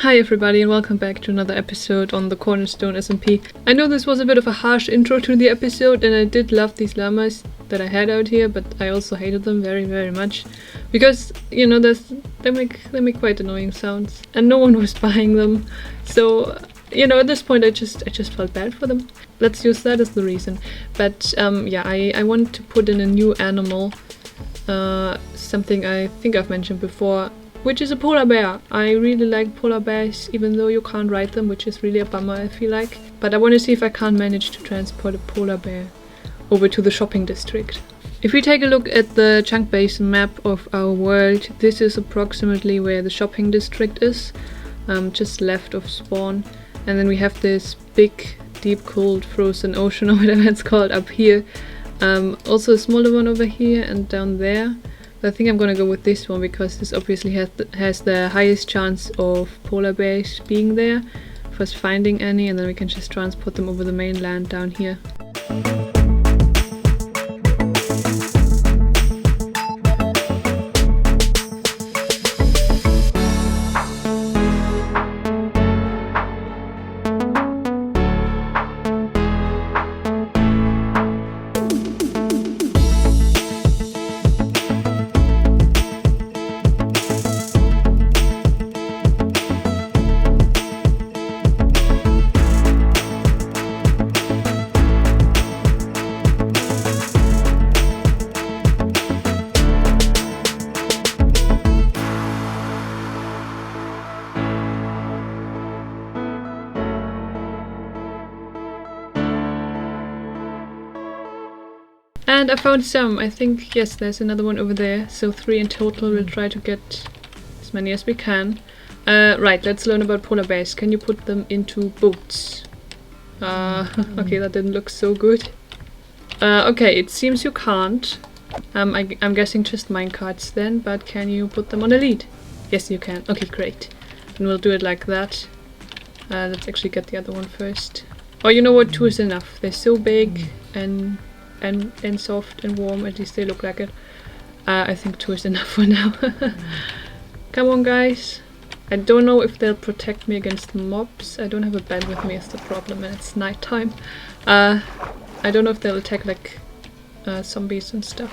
Hi everybody and welcome back to another episode on the Cornerstone SMP. I know this was a bit of a harsh intro to the episode and I did love these llamas that I had out here, but I also hated them very much because, you know, they make quite annoying sounds and no one was buying them. So, you know, at this point I just felt bad for them. Let's use that as the reason. But yeah, I want to put in a new animal, something I think I've mentioned before, which is a polar bear. I really like polar bears, even though you can't ride them, which is really a bummer, I feel like. But I want to see if I can't manage to transport a polar bear over to the shopping district. If we take a look at the chunk base map of our world, this is approximately where the shopping district is, just left of spawn. And then we have this big, deep, cold, frozen ocean, or whatever it's called, up here. Also a smaller one over here and down there. I think I'm gonna go with this one because this obviously has the highest chance of polar bears being there, for us finding any, and then we can just transport them over the mainland down here. And I found some. I think, yes, there's another one over there. So 3 in total. We'll try to get as many as we can. Right, let's learn about polar bears. Can you put them into boats? Okay, that didn't look so good. Okay, it seems you can't. I'm guessing just minecarts then, but can you put them on a lead? Yes, you can. Okay, great. And we'll do it like that. Let's actually get the other one first. Oh, you know what? 2 is enough. They're so big and soft and warm, at least they look like it. I think 2 is enough for now. Come on, guys. I don't know if they'll protect me against mobs. I don't have a bed with me is the problem, and it's nighttime. I don't know if they'll attack like zombies and stuff.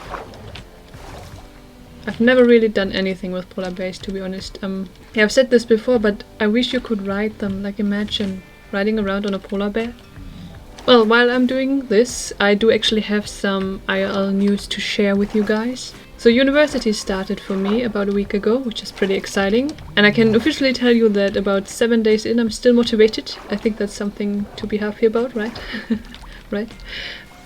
I've never really done anything with polar bears, to be honest. Yeah, I've said this before, but I wish you could ride them. Like, imagine riding around on a polar bear. Well, while I'm doing this, I do actually have some IRL news to share with you guys. So university started for me about a week ago, which is pretty exciting. And I can officially tell you that about 7 days in, I'm still motivated. I think that's something to be happy about, right? Right?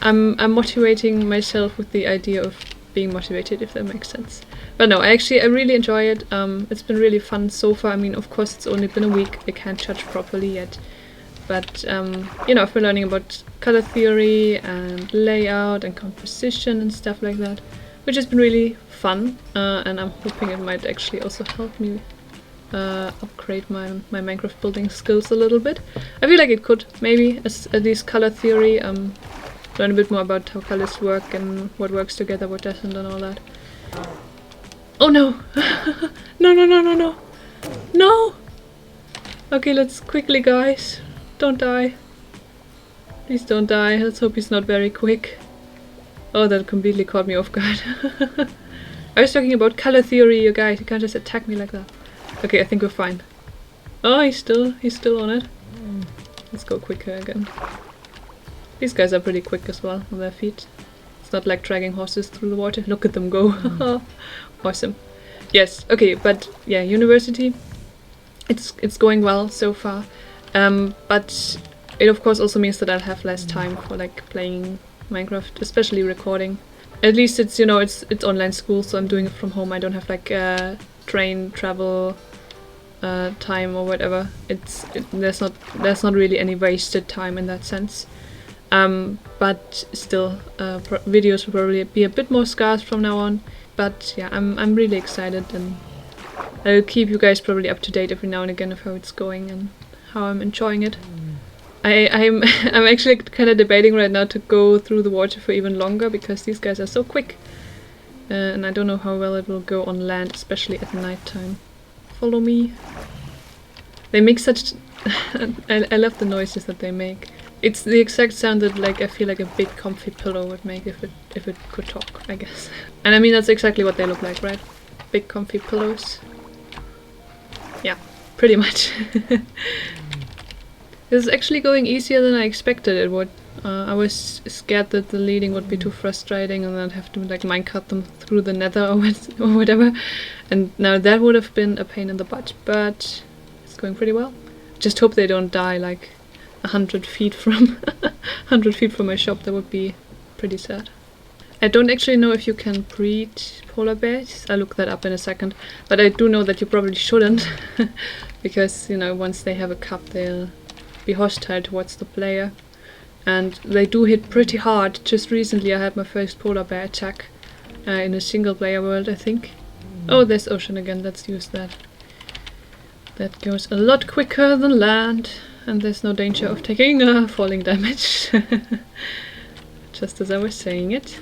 I'm motivating myself with the idea of being motivated, if that makes sense. But no, I really enjoy it. It's been really fun so far. I mean, of course, it's only been a week. I can't judge properly yet. But, you know, I've been learning about color theory and layout and composition and stuff like that, which has been really fun, and I'm hoping it might actually also help me upgrade my Minecraft building skills a little bit. I feel like it could, maybe, at least color theory, learn a bit more about how colors work and what works together, what doesn't, and all that. Oh no! No! No! Okay, let's quickly, guys. Don't die. Please don't die. Let's hope he's not very quick. Oh, that completely caught me off guard. I was talking about color theory, you guys. You can't just attack me like that. Okay, I think we're fine. Oh, he's still on it. Let's go quicker again. These guys are pretty quick as well on their feet. It's not like dragging horses through the water. Look at them go. Awesome. Yes, okay, but yeah, university. It's going well so far. But it of course also means that I'll have less time for like playing Minecraft, especially recording. At least it's, you know, it's online school, so I'm doing it from home. I don't have like train travel time or whatever. There's not really any wasted time in that sense. But still, videos will probably be a bit more scarce from now on. But yeah, I'm really excited, and I'll keep you guys probably up to date every now and again of how it's going and how I'm enjoying it. I'm actually kind of debating right now to go through the water for even longer because these guys are so quick. And I don't know how well it will go on land, especially at night time. Follow me. They make such... I love the noises that they make. It's the exact sound that like I feel like a big comfy pillow would make if it could talk, I guess. And I mean that's exactly what they look like, right? Big comfy pillows. Yeah, pretty much. This is actually going easier than I expected it would. I was scared that the leading would be too frustrating and I'd have to like minecart them through the nether or whatever. And now that would have been a pain in the butt, but it's going pretty well. Just hope they don't die like 100 feet from 100 feet from my shop. That would be pretty sad. I don't actually know if you can breed polar bears. I'll look that up in a second. But I do know that you probably shouldn't. Because, you know, once they have a cub they'll be hostile towards the player. And they do hit pretty hard. Just recently I had my first polar bear attack in a single player world, I think. Oh, there's ocean again. Let's use that. That goes a lot quicker than land. And there's no danger of taking falling damage. Just as I was saying it.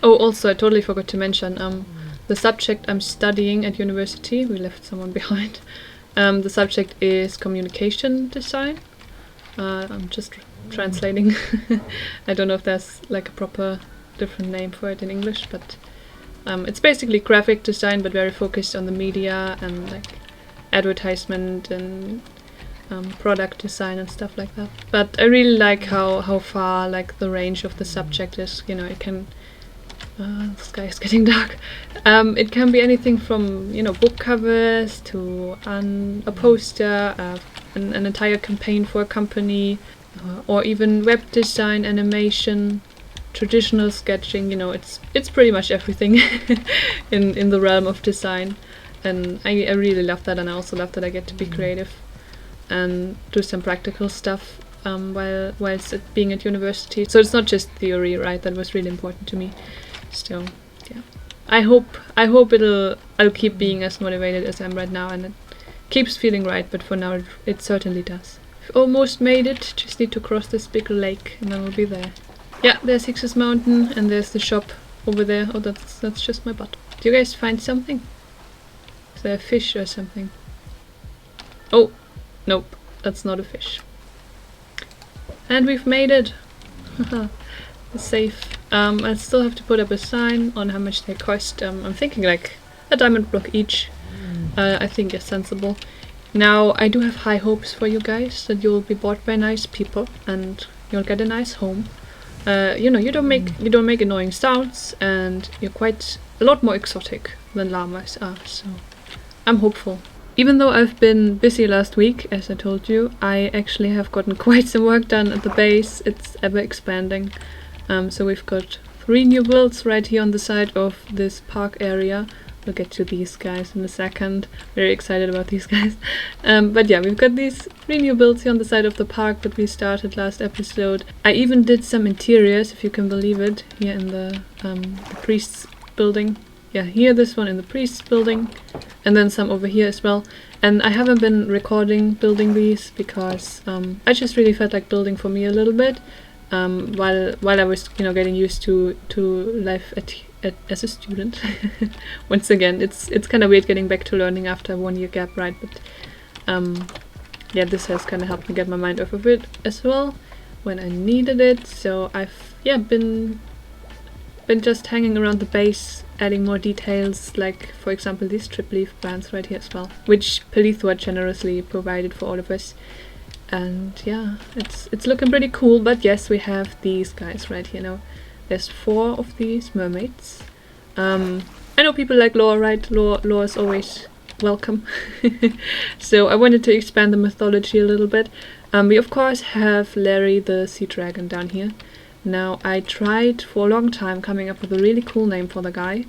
Oh, also I totally forgot to mention the subject I'm studying at university. We left someone behind. The subject is communication design. I'm just translating. I don't know if there's like a proper different name for it in English, but it's basically graphic design but very focused on the media and like advertisement and product design and stuff like that. But I really like how far like the range of the subject is. You know, it can the sky is getting dark. It can be anything from, you know, book covers to a poster, an entire campaign for a company, or even web design, animation, traditional sketching. You know, it's pretty much everything in the realm of design. And I really love that, and I also love that I get to be creative and do some practical stuff whilst being at university. So it's not just theory, right? That was really important to me. So yeah, I hope I'll keep being as motivated as I'm right now, and it keeps feeling right. But for now, it certainly does. We've almost made it. Just need to cross this big lake, and then we'll be there. Yeah, there's Hicks's Mountain, and there's the shop over there. Oh, that's just my butt. Do you guys find something? Is there a fish or something? Oh, nope, that's not a fish. And we've made it. Safe. I still have to put up a sign on how much they cost. I'm thinking like a diamond block each. I think is sensible. Now I do have high hopes for you guys that you'll be bought by nice people and you'll get a nice home. You know, you don't make annoying sounds, and you're quite a lot more exotic than llamas are. So I'm hopeful. Even though I've been busy last week, as I told you, I actually have gotten quite some work done at the base. It's ever expanding. So we've got 3 new builds right here on the side of this park area. We'll get to these guys in a second. Very excited about these guys. But yeah, we've got these 3 new builds here on the side of the park that we started last episode. I even did some interiors, if you can believe it, here in the priest's building. Yeah, here, this one in the priest's building, and then some over here as well. And I haven't been recording building these because I just really felt like building for me a little bit. While I was, you know, getting used to life as a student. Once again, it's kind of weird getting back to learning after a 1-year gap, right? But yeah, this has kind of helped me get my mind off of it as well when I needed it. So I've been just hanging around the base, adding more details, like for example these trip leaf plants right here as well, which Pelithua generously provided for all of us. And yeah, it's looking pretty cool. But yes, we have these guys right here now. There's 4 of these mermaids. I know people like lore, right? Lore is always welcome. So I wanted to expand the mythology a little bit. We of course have Larry the sea dragon down here. Now I tried for a long time coming up with a really cool name for the guy,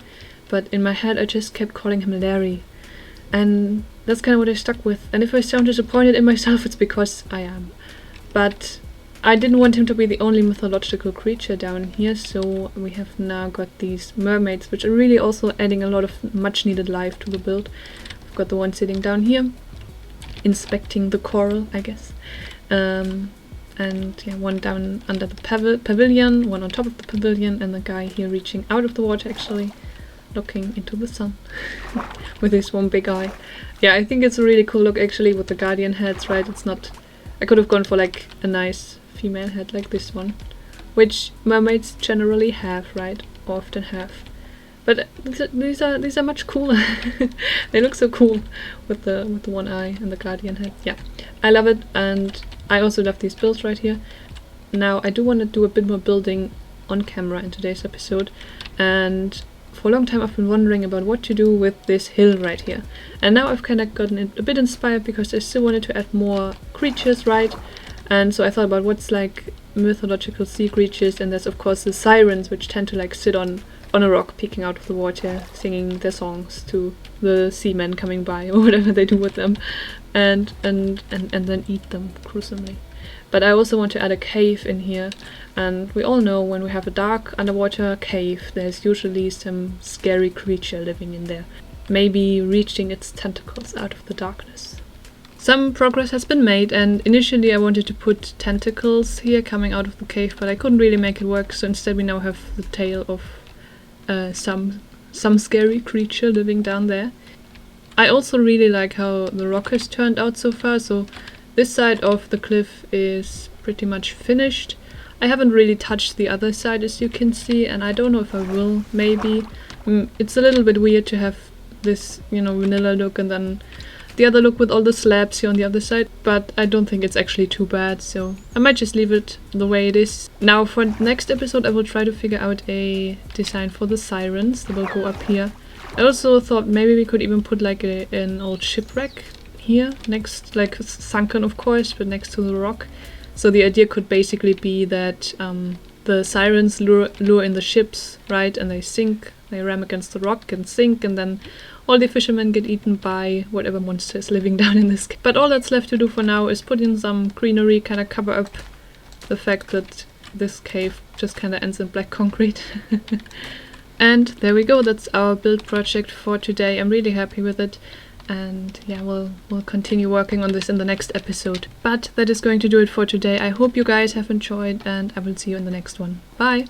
but in my head I just kept calling him Larry. And that's kind of what I stuck with. And if I sound disappointed in myself, it's because I am. But I didn't want him to be the only mythological creature down here, so we have now got these mermaids, which are really also adding a lot of much needed life to the build. We've got the one sitting down here, inspecting the coral, I guess. And yeah, one down under the pavilion, one on top of the pavilion, and the guy here reaching out of the water actually. looking into the sun with his one big eye. Yeah, I think it's a really cool look actually with the guardian heads, right? It's not... I could have gone for like a nice female head like this one, which mermaids generally have, right? Or often have. But these are much cooler. They look so cool with the one eye and the guardian head. Yeah, I love it, and I also love these builds right here. Now I do want to do a bit more building on camera in today's episode, and for a long time I've been wondering about what to do with this hill right here. And now I've kind of gotten a bit inspired because I still wanted to add more creatures, right? And so I thought about what's like mythological sea creatures, and there's of course the sirens, which tend to like sit on a rock peeking out of the water, singing their songs to the seamen coming by or whatever they do with them, and then eat them gruesomely. But I also want to add a cave in here, and we all know when we have a dark underwater cave, there's usually some scary creature living in there, maybe reaching its tentacles out of the darkness. Some progress has been made, and initially I wanted to put tentacles here coming out of the cave, but I couldn't really make it work, so instead we now have the tail of some scary creature living down there. I also really like how the rock has turned out so far, so this side of the cliff is pretty much finished. I haven't really touched the other side, as you can see, and I don't know if I will, maybe. It's a little bit weird to have this, you know, vanilla look and then the other look with all the slabs here on the other side, but I don't think it's actually too bad, so I might just leave it the way it is. Now for the next episode I will try to figure out a design for the sirens that will go up here. I also thought maybe we could even put like an old shipwreck here, next, like sunken of course, but next to the rock. So the idea could basically be that the sirens lure in the ships, right, and they sink, they ram against the rock and sink, and then all the fishermen get eaten by whatever monster is living down in this cave. But all that's left to do for now is put in some greenery, kind of cover up the fact that this cave just kind of ends in black concrete. And there we go, that's our build project for today. I'm really happy with it, and yeah, we'll continue working on this in the next episode. But that is going to do it for today. I hope you guys have enjoyed, and I will see you in the next one. Bye!